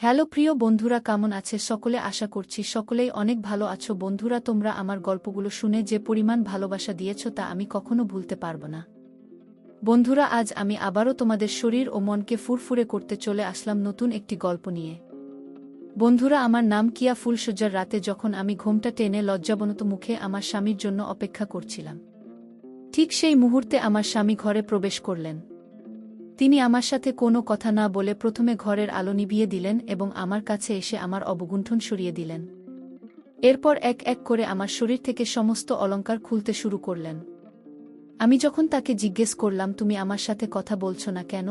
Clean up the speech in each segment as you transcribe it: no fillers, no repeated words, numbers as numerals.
Hello প্রিয় বন্ধুরা, কেমন আছে সকলে? আশা করছি সকলেই অনেক ভালো আছো। বন্ধুরা, তোমরা আমার গল্পগুলো শুনে যে পরিমাণ ভালোবাসা দিয়েছ তা আমি কখনো ভুলতে পারবো না। বন্ধুরা, আজ আমি আবারও তোমাদের শরীর ও মনকে ফুরফুরে করতে চলে আসলাম নতুন একটি গল্প নিয়ে। বন্ধুরা, আমার নাম কিয়া। ফুলশয্যার রাতে যখন আমি ঘোমটা টেনে লজ্জাবনত মুখে আমার স্বামীর জন্য অপেক্ষা করছিলাম, ঠিক সেই মুহূর্তে আমার স্বামী ঘরে প্রবেশ করলেন। তিনি আমার সাথে কোনো কথা না বলে প্রথমে ঘরের আলো নিভিয়ে দিলেন এবং আমার কাছে এসে আমার অবগুণ্ঠন সরিয়ে দিলেন। এরপর এক এক করে আমার শরীর থেকে সমস্ত অলংকার খুলতে শুরু করলেন। আমি যখন তাকে জিজ্ঞেস করলাম, তুমি আমার সাথে কথা বলছো না কেন,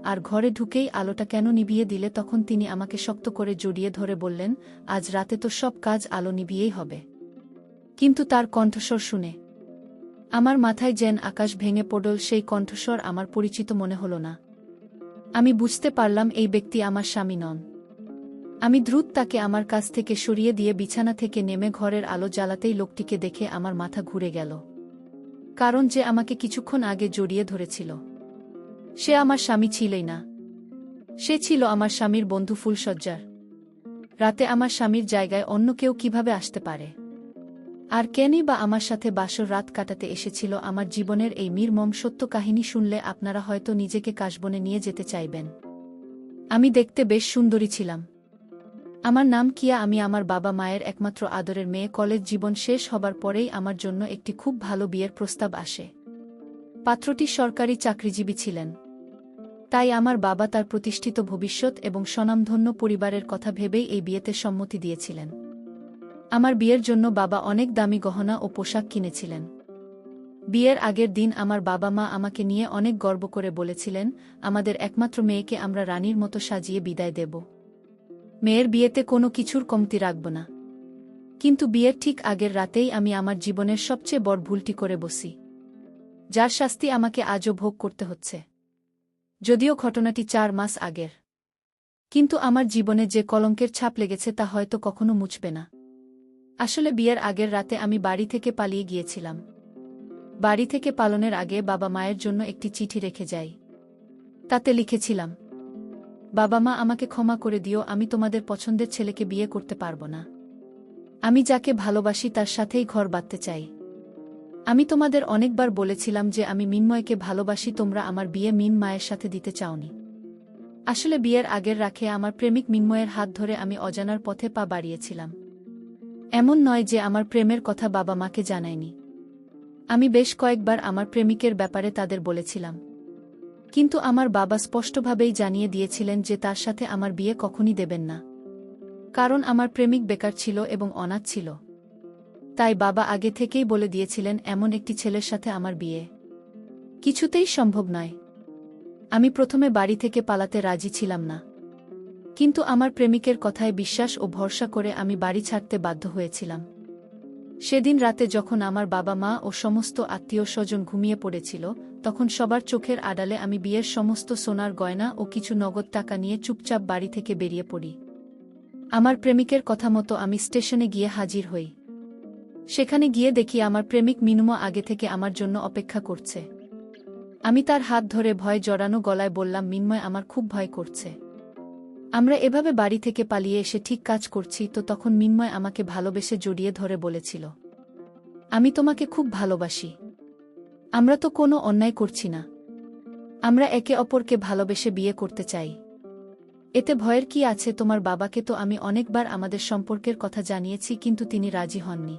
আর ঘরে ঢুকেই আলোটা কেন নিভিয়ে দিলে, তখন তিনি আমাকে শক্ত করে জড়িয়ে ধরে বললেন, আজ রাতে তো সব কাজ আলো নিভিয়েই হবে। কিন্তু তার কণ্ঠস্বর শুনে আমার মাথায় যেন আকাশ ভেঙে পড়ল। সেই কণ্ঠস্বর আমার পরিচিত মনে হল না। আমি বুঝতে পারলাম এই ব্যক্তি আমার স্বামী নন। আমি দ্রুত তাকে আমার কাছ থেকে সরিয়ে দিয়ে বিছানা থেকে নেমে ঘরের আলো জ্বালাতেই লোকটিকে দেখে আমার মাথা ঘুরে গেল। কারণ যে আমাকে কিছুক্ষণ আগে জড়িয়ে ধরেছিল সে আমার স্বামী ছিলই না, সে ছিল আমার স্বামীর বন্ধু ফুলশয্যার। রাতে আমার স্বামীর জায়গায় অন্য কেউ কিভাবে আসতে পারে? আর কেনই বা আমার সাথে বাসর রাত কাটাতে এসেছিল? আমার জীবনের এই নির্মম সত্য কাহিনী শুনলে আপনারা হয়তো নিজেকে কাশবনে নিয়ে যেতে চাইবেন। আমি দেখতে বেশ সুন্দরী ছিলাম। আমার নাম কিয়া। আমি আমার বাবা মায়ের একমাত্র আদরের মেয়ে। কলেজ জীবন শেষ হবার পরেই আমার জন্য একটি খুব ভালো বিয়ের প্রস্তাব আসে। পাত্রটি সরকারি চাকরিজীবী ছিলেন। তাই আমার বাবা তার প্রতিষ্ঠিত ভবিষ্যৎ এবং স্বনামধন্য পরিবারের কথা ভেবেই এই বিয়েতে সম্মতি দিয়েছিলেন। আমার বিয়ের জন্য বাবা অনেক দামি গহনা ও পোশাক কিনেছিলেন। বিয়ের আগের দিন আমার বাবা মা আমাকে নিয়ে অনেক গর্ব করে বলেছিলেন, আমাদের একমাত্র মেয়েকে আমরা রানীর মতো সাজিয়ে বিদায় দেব। মেয়ের বিয়েতে কোনো কিছুর কমতি রাখব না। কিন্তু বিয়ের ঠিক আগের রাতেই আমি আমার জীবনের সবচেয়ে বড় ভুলটি করে বসি, যার শাস্তি আমাকে আজও ভোগ করতে হচ্ছে। যদিও ঘটনাটি 4 মাস আগের, কিন্তু আমার জীবনে যে কলঙ্কের ছাপ লেগেছে তা হয়তো কখনো মুছবে না। আসলে বিয়ের আগের রাতে আমি বাড়ি থেকে পালিয়ে গিয়েছিলাম। বাড়ি থেকে পালানোর আগে বাবা মায়ের জন্য একটি চিঠি রেখে যাই। তাতে লিখেছিলাম, বাবা মা, আমাকে ক্ষমা করে দিও, আমি তোমাদের পছন্দের ছেলেকে বিয়ে করতে পারবো না। আমি যাকে ভালোবাসি তার সাথেই ঘর বাঁধতে চাই। আমি তোমাদের অনেকবার বলেছিলাম যে আমি মিন্ময়কে ভালোবাসি, তোমরা আমার বিয়ে মিন্ময়ের সাথে দিতে চাওনি। আসলে বিয়ের আগের রাতে আমার প্রেমিক মিন্ময়ের হাত ধরে আমি অজানার পথে পা বাড়িয়েছিলাম। এমন নয় যে আমার প্রেমের কথা বাবা মাকে জানাইনি। আমি বেশ কয়েকবার আমার প্রেমিকের ব্যাপারে তাদের বলেছিলাম, কিন্তু আমার বাবা স্পষ্টভাবেই জানিয়ে দিয়েছিলেন যে তার সাথে আমার বিয়ে কখনই দেবেন না। কারণ আমার প্রেমিক বেকার ছিল এবং অনাথ ছিল। তাই বাবা আগে থেকেই বলে দিয়েছিলেন এমন একটি ছেলের সাথে আমার বিয়ে কিছুতেই সম্ভব নয়। আমি প্রথমে বাড়ি থেকে পালাতে রাজি ছিলাম না, কিন্তু আমার প্রেমিকের কথায় বিশ্বাস ও ভরসা করে আমি বাড়ি ছাড়তে বাধ্য হয়েছিলাম। সেদিন রাতে যখন আমার বাবা মা ও সমস্ত আত্মীয় স্বজন ঘুমিয়ে পড়েছিল, তখন সবার চোখের আড়ালে আমি বিয়ের সমস্ত সোনার গয়না ও কিছু নগদ টাকা নিয়ে চুপচাপ বাড়ি থেকে বেরিয়ে পড়ি। আমার প্রেমিকের কথা মতো আমি স্টেশনে গিয়ে হাজির হই। সেখানে গিয়ে দেখি আমার প্রেমিক মিন্ময় আগে থেকে আমার জন্য অপেক্ষা করছে। আমি তার হাত ধরে ভয় জড়ানো গলায় বললাম, মিন্ময়, আমার খুব ভয় করছে। আমরা এভাবে বাড়ি থেকে পালিয়ে এসে ঠিক কাজ করছি তো তখন মিন্ময় আমাকে ভালোবেসে জড়িয়ে ধরে বলেছিল, আমি তোমাকে খুব ভালোবাসি। আমরা তো কোনো অন্যায় করছি না। আমরা একে অপরকে ভালোবেসে বিয়ে করতে চাই। এতে ভয়ের কি আছে? তোমার বাবাকে তো আমি অনেকবার আমাদের সম্পর্কের কথা জানিয়েছি, কিন্তু তিনি রাজি হননি।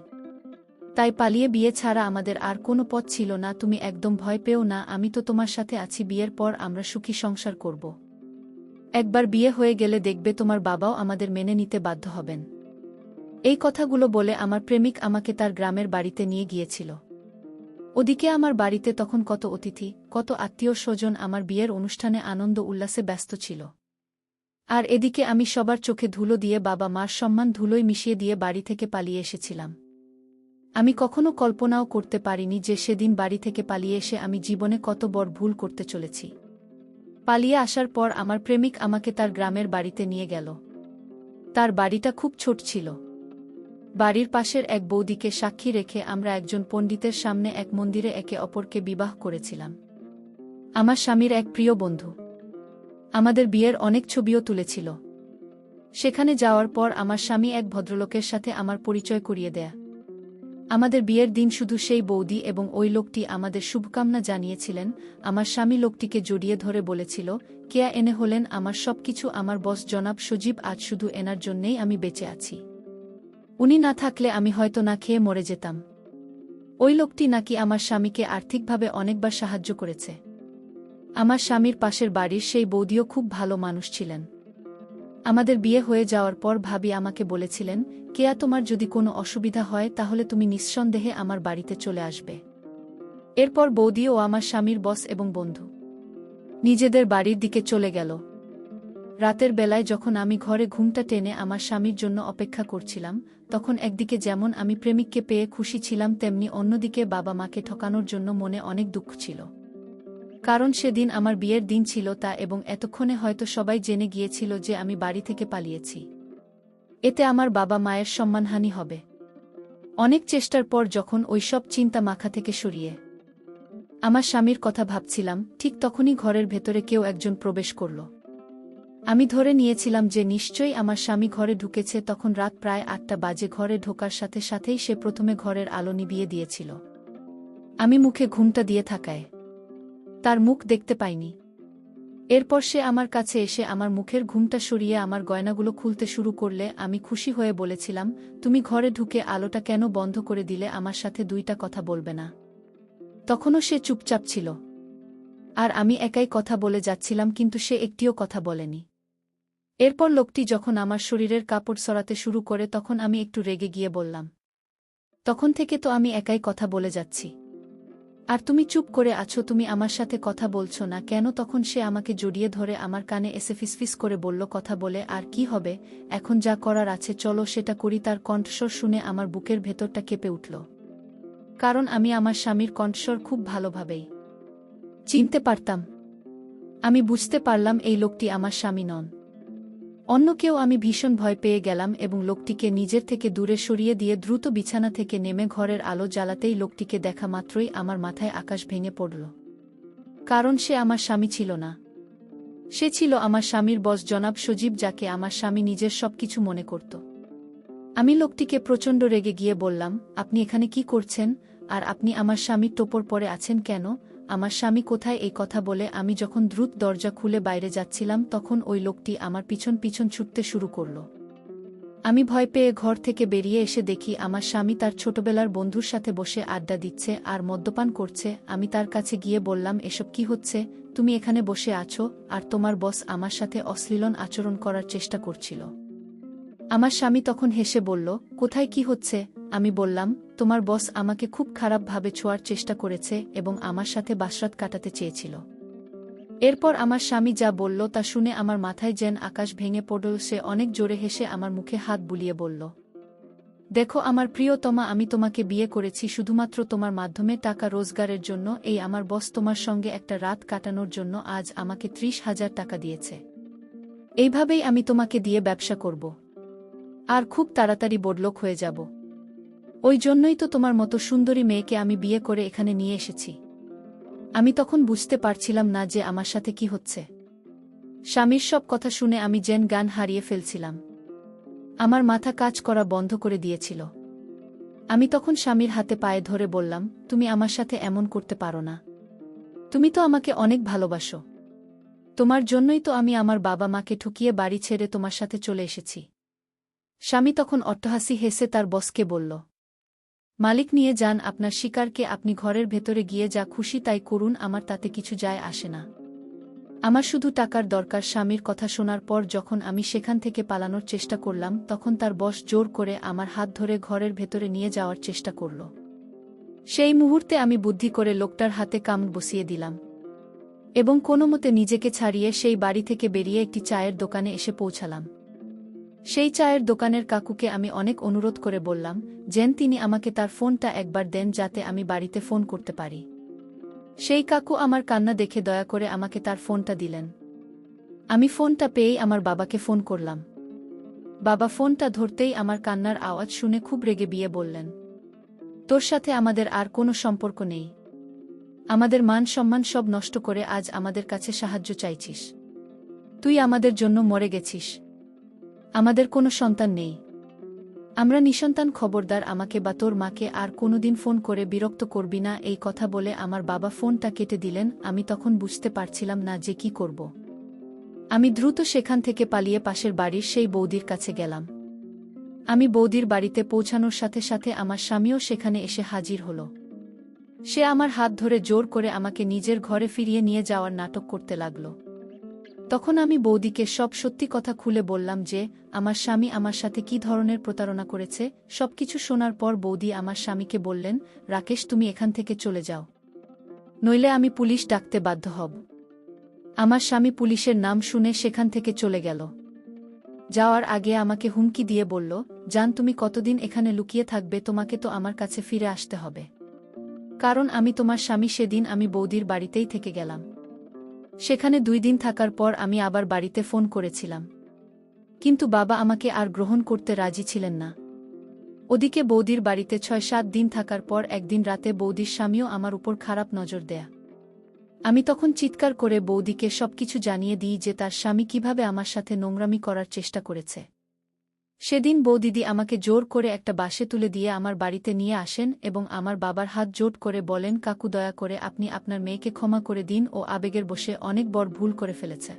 তাই পালিয়ে বিয়ে ছাড়া আমাদের আর কোনো পথ ছিল না। তুমি একদম ভয় পেও না, আমি তো তোমার সাথে আছি। বিয়ের পর আমরা সুখী সংসার করব। একবার বিয়ে হয়ে গেলে দেখবে তোমার বাবাও আমাদের মেনে নিতে বাধ্য হবেন। এই কথাগুলো বলে আমার প্রেমিক আমাকে তার গ্রামের বাড়িতে নিয়ে গিয়েছিল। ওদিকে আমার বাড়িতে তখন কত অতিথি, কত আত্মীয় স্বজন আমার বিয়ের অনুষ্ঠানে আনন্দ উল্লাসে ব্যস্ত ছিল। আর এদিকে আমি সবার চোখে ধুলো দিয়ে বাবা মার সম্মান ধুলোয় মিশিয়ে দিয়ে বাড়ি থেকে পালিয়ে এসেছিলাম। আমি কখনো কল্পনাও করতে পারিনি যে সেদিন বাড়ি থেকে পালিয়ে এসে আমি জীবনে কত বড় ভুল করতে চলেছি। পালিয়ে আসার পর আমার প্রেমিক আমাকে তার গ্রামের বাড়িতে নিয়ে গেল। তার বাড়িটা খুব ছোট ছিল। বাড়ির পাশের এক বৌদিকে সাক্ষী রেখে আমরা একজন পণ্ডিতের সামনে এক মন্দিরে একে অপরকে বিবাহ করেছিলাম। আমার স্বামীর এক প্রিয় বন্ধু আমাদের বিয়ের অনেক ছবিও তুলেছিল। সেখানে যাওয়ার পর আমার স্বামী এক ভদ্রলোকের সাথে আমার পরিচয় করিয়ে দেয়া। আমাদের বিয়ের দিন শুধু সেই বৌদি এবং ওই লোকটি আমাদের শুভকামনা জানিয়েছিলেন। আমার স্বামী লোকটিকে জড়িয়ে ধরে বলেছিল, কেয়া এনে হলেন আমার সবকিছু, আমার বস জনাব সজীব, আজ শুধু এনার জন্যেই আমি বেঁচে আছি। উনি না থাকলে আমি হয়তো না খেয়ে মরে যেতাম। ওই লোকটি নাকি আমার স্বামীকে আর্থিকভাবে অনেকবার সাহায্য করেছে। আমার স্বামীর পাশের বাড়ির সেই বৌদিও খুব ভালো মানুষ ছিলেন। আমাদের বিয়ে হয়ে যাওয়ার পর ভাবি আমাকে বলেছিলেন, কেয়া তোমার যদি কোনো অসুবিধা হয় তাহলে তুমি নিঃসন্দেহে আমার বাড়িতে চলে আসবে। এরপর বৌদি ও আমার স্বামীর বস এবং বন্ধু নিজেদের বাড়ির দিকে চলে গেল। রাতের বেলায় যখন আমি ঘরে ঘুমটা টেনে আমার স্বামীর জন্য অপেক্ষা করছিলাম, তখন একদিকে যেমন আমি প্রেমিককে পেয়ে খুশি ছিলাম, তেমনি অন্যদিকে বাবা মাকে ঠকানোর জন্য মনে অনেক দুঃখ ছিল। কারণ সেদিন আমার বিয়ের দিন ছিল তা, এবং এতক্ষণে হয়তো সবাই জেনে গিয়েছিল যে আমি বাড়ি থেকে পালিয়েছি। এতে আমার বাবা মায়ের সম্মানহানি হবে। অনেক চেষ্টার পর যখন ওইসব চিন্তা মাথা থেকে সরিয়ে আমার স্বামীর কথা ভাবছিলাম, ঠিক তখনই ঘরের ভেতরে কেউ একজন প্রবেশ করল। আমি ধরে নিয়েছিলাম যে নিশ্চয়ই আমার স্বামী ঘরে ঢুকেছে। তখন রাত প্রায় ৮টা বাজে। ঘরে ঢোকার সাথে সাথেই সে প্রথমে ঘরের আলো নিভিয়ে দিয়েছিল। আমি মুখে ঘুমটা দিয়ে থাকায় তার মুখ দেখতে পাইনি। এরপর সে আমার কাছে এসে আমার মুখের ঘুমটা সরিয়ে আমার গয়নাগুলো খুলতে শুরু করলে আমি খুশি হয়ে বলেছিলাম, তুমি ঘরে ঢুকে আলোটা কেন বন্ধ করে দিলে? আমার সাথে দুইটা কথা বলবে না? তখনও সে চুপচাপ ছিল, আর আমি একাই কথা বলে যাচ্ছিলাম, কিন্তু সে একটিও কথা বলেনি। এরপর লোকটি যখন আমার শরীরের কাপড় সরাতে শুরু করে তখন আমি একটু রেগে গিয়ে বললাম, তখন থেকে তো আমি একাই কথা বলে যাচ্ছি, আর তুমি চুপ করে আছো, তুমি আমার সাথে কথা বলছো না কেন? তখন সে আমাকে জড়িয়ে ধরে আমার কানে এসে ফিসফিস করে বলল, কথা বলে আর কি হবে, এখন যা করার আছে চলো সেটা করি। তার কণ্ঠস্বর শুনে আমার বুকের ভেতরটা কেঁপে উঠল, কারণ আমি আমার স্বামীর কণ্ঠস্বর খুব ভালোভাবেই চিনতে পারতাম। আমি বুঝতে পারলাম এই লোকটি আমার স্বামী নন, অন্য কেউ। আমি ভীষণ ভয় পেয়ে গেলাম এবং লোকটিকে নিজের থেকে দূরে সরিয়ে দিয়ে দ্রুত বিছানা থেকে নেমে ঘরের আলো জ্বালাতেই লোকটিকে দেখা মাত্রই আমার মাথায় আকাশ ভেঙে পড়ল। কারণ সে আমার স্বামী ছিল না, সে ছিল আমার স্বামীর বস জনাব সজীব, যাকে আমার স্বামী নিজের সবকিছু মনে করত। আমি লোকটিকে প্রচণ্ড রেগে গিয়ে বললাম, আপনি এখানে কি করছেন? আর আপনি আমার স্বামীর টোপর পরে আছেন কেন? আমার স্বামী কোথায়? এই কথা বলে আমি যখন দ্রুত দরজা খুলে বাইরে যাচ্ছিলাম তখন ওই লোকটি আমার পিছন পিছন ছুটতে শুরু করল। আমি ভয় পেয়ে ঘর থেকে বেরিয়ে এসে দেখি আমার স্বামী তার ছোটবেলার বন্ধুর সাথে বসে আড্ডা দিচ্ছে আর মদ্যপান করছে। আমি তার কাছে গিয়ে বললাম, এসব কি হচ্ছে? তুমি এখানে বসে আছো আর তোমার বস আমার সাথে অশ্লীল আচরণ করার চেষ্টা করছিল। আমার স্বামী তখন হেসে বলল, কোথায় কি হচ্ছে? আমি বললাম, তোমার বস আমাকে খুব খারাপভাবে ছোঁয়ার চেষ্টা করেছে এবং আমার সাথে বাসরাত কাটাতে চেয়েছিল। এরপর আমার স্বামী যা বলল তা শুনে আমার মাথায় যেন আকাশ ভেঙে পড়ল। সে অনেক জোরে হেসে আমার মুখে হাত বুলিয়ে বলল, দেখো আমার প্রিয়তমা, আমি তোমাকে বিয়ে করেছি শুধুমাত্র তোমার মাধ্যমে টাকা রোজগারের জন্য। এই আমার বস তোমার সঙ্গে একটা রাত কাটানোর জন্য আজ আমাকে 30,000 টাকা দিয়েছে। এইভাবেই আমি তোমাকে দিয়ে ব্যবসা করব আর খুব তাড়াতাড়ি বড়লোক হয়ে যাব। ওই জন্যই তো তোমার মতো সুন্দরী মেয়েকে আমি বিয়ে করে এখানে নিয়ে এসেছি। আমি তখন বুঝতে পারছিলাম না যে আমার সাথে কি হচ্ছে। স্বামীর সব কথা শুনে আমি যেন জ্ঞান হারিয়ে ফেলছিলাম। আমার মাথা কাজ করা বন্ধ করে দিয়েছিল। আমি তখন স্বামীর হাতে পায়ে ধরে বললাম, তুমি আমার সাথে এমন করতে পারো না। তুমি তো আমাকে অনেক ভালোবাসো। তোমার জন্যই তো আমি আমার বাবা মাকে ঠকিয়ে বাড়ি ছেড়ে তোমার সাথে চলে এসেছি। স্বামী তখন অট্টহাসি হেসে তার বসকে বলল, মালিক নিয়ে যান আপনার শিকারকে, আপনি ঘরের ভেতরে গিয়ে যা খুশি তাই করুন, আমার তাতে কিছু যায় আসে না। আমার শুধু টাকার দরকার। স্বামীর কথা শোনার পর যখন আমি সেখান থেকে পালানোর চেষ্টা করলাম তখন তার বস জোর করে আমার হাত ধরে ঘরের ভেতরে নিয়ে যাওয়ার চেষ্টা করল। সেই মুহূর্তে আমি বুদ্ধি করে লোকটার হাতে কামড় বসিয়ে দিলাম এবং কোনোমতে নিজেকে ছাড়িয়ে সেই বাড়ি থেকে বেরিয়ে একটি চায়ের দোকানে এসে পৌঁছালাম। সেই চায়ের দোকানের কাকুকে আমি অনেক অনুরোধ করে বললাম যেন তিনি আমাকে তার ফোনটা একবার দেন যাতে আমি বাড়িতে ফোন করতে পারি। সেই কাকু আমার কান্না দেখে দয়া করে আমাকে তার ফোনটা দিলেন। আমি ফোনটা পেয়েই আমার বাবাকে ফোন করলাম। বাবা ফোনটা ধরতেই আমার কান্নার আওয়াজ শুনে খুব রেগে বিয়ে বললেন, তোর সাথে আমাদের আর কোনো সম্পর্ক নেই। আমাদের মান সম্মান সব নষ্ট করে আজ আমাদের কাছে সাহায্য চাইছিস। তুই আমাদের জন্য মরে গেছিস। আমাদের কোনো সন্তান নেই। আমরা নিঃসন্তান। খবরদার আমাকে বা তোর মাকে আর কোনোদিন ফোন করে বিরক্ত করবি না। এই কথা বলে আমার বাবা ফোনটা কেটে দিলেন। আমি তখন বুঝতে পারছিলাম না যে কি করব। আমি দ্রুত সেখান থেকে পালিয়ে পাশের বাড়ির সেই বৌদির কাছে গেলাম। আমি বৌদির বাড়িতে পৌঁছানোর সাথে সাথে আমার স্বামীও সেখানে এসে হাজির হল। সে আমার হাত ধরে জোর করে আমাকে নিজের ঘরে ফিরিয়ে নিয়ে যাওয়ার নাটক করতে লাগল। তখন আমি বৌদিকে সব সত্যি কথা খুলে বললাম যে আমার স্বামী আমার সাথে কী ধরনের প্রতারণা করেছে। সবকিছু শোনার পর বৌদি আমার স্বামীকে বললেন, রাকেশ, তুমি এখান থেকে চলে যাও, নইলে আমি পুলিশ ডাকতে বাধ্য হব। আমার স্বামী পুলিশের নাম শুনে সেখান থেকে চলে গেল। যাওয়ার আগে আমাকে হুমকি দিয়ে বলল, জান, তুমি কতদিন এখানে লুকিয়ে থাকবে? তোমাকে তো আমার কাছে ফিরে আসতে হবে, কারণ আমি তোমার স্বামী। সেদিন আমি বৌদির বাড়িতেই থেকে গেলাম। সেখানে 2 দিন থাকার পর আমি আবার বাড়িতে ফোন করেছিলাম, কিন্তু বাবা আমাকে আর গ্রহণ করতে রাজি ছিলেন না। ওদিকে বৌদির বাড়িতে 6-7 দিন থাকার পর একদিন রাতে বৌদির স্বামীও আমার উপর খারাপ নজর দেয়া। আমি তখন চিৎকার করে বৌদিকে সবকিছু জানিয়ে দিই যে তার স্বামী কিভাবে আমার সাথে নোংরামি করার চেষ্টা করেছে। সেদিন বৌদিদি আমাকে জোর করে একটা বাসে তুলে দিয়ে আমার বাড়িতে নিয়ে আসেন এবং আমার বাবার হাত জোট করে বলেন, কাকু, দয়া করে আপনি আপনার মেয়েকে ক্ষমা করে দিন। ও আবেগের বশে অনেক বড় ভুল করে ফেলেছে,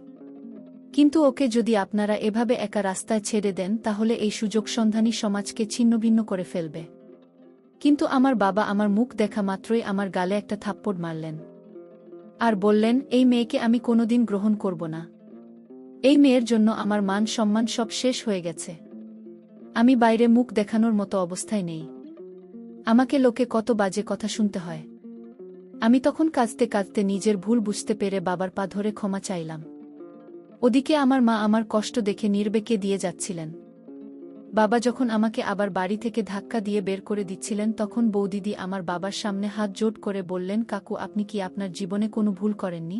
কিন্তু ওকে যদি আপনারা এভাবে একা রাস্তায় ছেড়ে দেন তাহলে এই সুযোগ সন্ধানী সমাজকে ছিন্নভিন্ন করে ফেলবে। কিন্তু আমার বাবা আমার মুখ দেখা মাত্রই আমার গালে একটা থাপ্পড় মারলেন আর বললেন, এই মেয়েকে আমি কোনোদিন গ্রহণ করব না। এই মেয়ের জন্য আমার মান সম্মান সব শেষ হয়ে গেছে। আমি বাইরে মুখ দেখানোর মতো অবস্থায় নেই। আমাকে লোকে কত বাজে কথা শুনতে হয়। আমি তখন কাঁদতে কাঁদতে নিজের ভুল বুঝতে পেরে বাবার পা ধরে ক্ষমা চাইলাম। ওদিকে আমার মা আমার কষ্ট দেখে নির্বেকে দিয়ে যাচ্ছিলেন। বাবা যখন আমাকে আবার বাড়ি থেকে ধাক্কা দিয়ে বের করে দিচ্ছিলেন তখন বৌদিদি আমার বাবার সামনে হাত জোট করে বললেন, কাকু, আপনি কি আপনার জীবনে কোনো ভুল করেননি?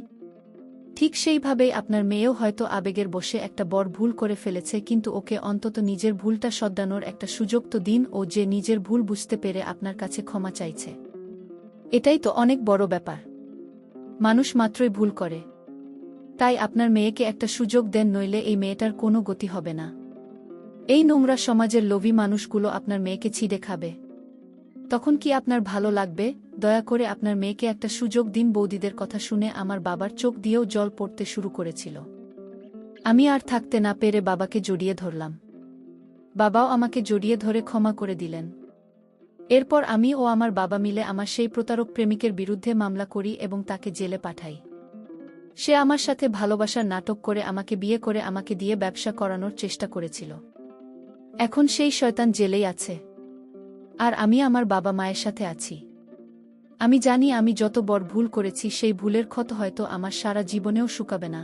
ঠিক সেইভাবেই আপনার মেয়েও হয়তো আবেগের বশে একটা বড় ভুল করে ফেলেছে, কিন্তু ওকে অন্তত নিজের ভুলটা শোধরানোর একটা সুযোগ তো দিন। ও যে নিজের ভুল বুঝতে পেরে আপনার কাছে ক্ষমা চাইছে, এটাই তো অনেক বড় ব্যাপার। মানুষ মাত্রই ভুল করে, তাই আপনার মেয়েকে একটা সুযোগ দেন, নইলে এই মেয়েটার কোনো গতি হবে না। এই নোংরা সমাজের লোভী মানুষগুলো আপনার মেয়েকে ছিঁড়ে খাবে, তখন কি আপনার ভালো লাগবে? দয়া করে আপনার মেয়েকে একটা সুযোগ দিন। বৌদিদের কথা শুনে আমার বাবার চোখ দিয়েও জল পড়তে শুরু করেছিল। আমি আর থাকতে না পেরে বাবাকে জড়িয়ে ধরলাম। বাবাও আমাকে জড়িয়ে ধরে ক্ষমা করে দিলেন। এরপর আমি ও আমার বাবা মিলে আমার সেই প্রতারক প্রেমিকের বিরুদ্ধে মামলা করি এবং তাকে জেলে পাঠাই। সে আমার সাথে ভালোবাসার নাটক করে আমাকে বিয়ে করে আমাকে দিয়ে ব্যবসা করানোর চেষ্টা করেছিল। এখন সেই শয়তান জেলেই আছে, আর আমি আমার বাবা মায়ের সাথে আছি। আমি জানি আমি যত বড় ভুল করেছি সেই ভুলের ক্ষত হয়তো আমার সারা জীবনেও শুকাবে না।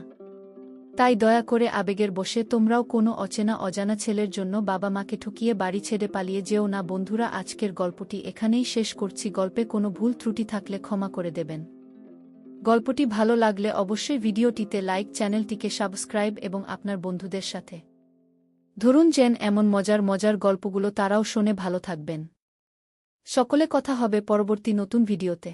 তাই দয়া করে আবেগের বশে তোমরাও কোনো অচেনা অজানা ছেলের জন্য বাবা মাকে ঠকিয়ে বাড়ি ছেড়ে পালিয়ে যেও না। বন্ধুরা, আজকের গল্পটি এখানেই শেষ করছি। গল্পে কোনো ভুল ত্রুটি থাকলে ক্ষমা করে দেবেন। গল্পটি ভালো লাগলে অবশ্যই ভিডিওটিতে লাইক, চ্যানেলটিকে সাবস্ক্রাইব এবং আপনার বন্ধুদের সাথে ধরুন যেন এমন মজার মজার গল্পগুলো তারাও শোনে। ভালো থাকবেন সকলে। কথা হবে পরবর্তী নতুন ভিডিওতে।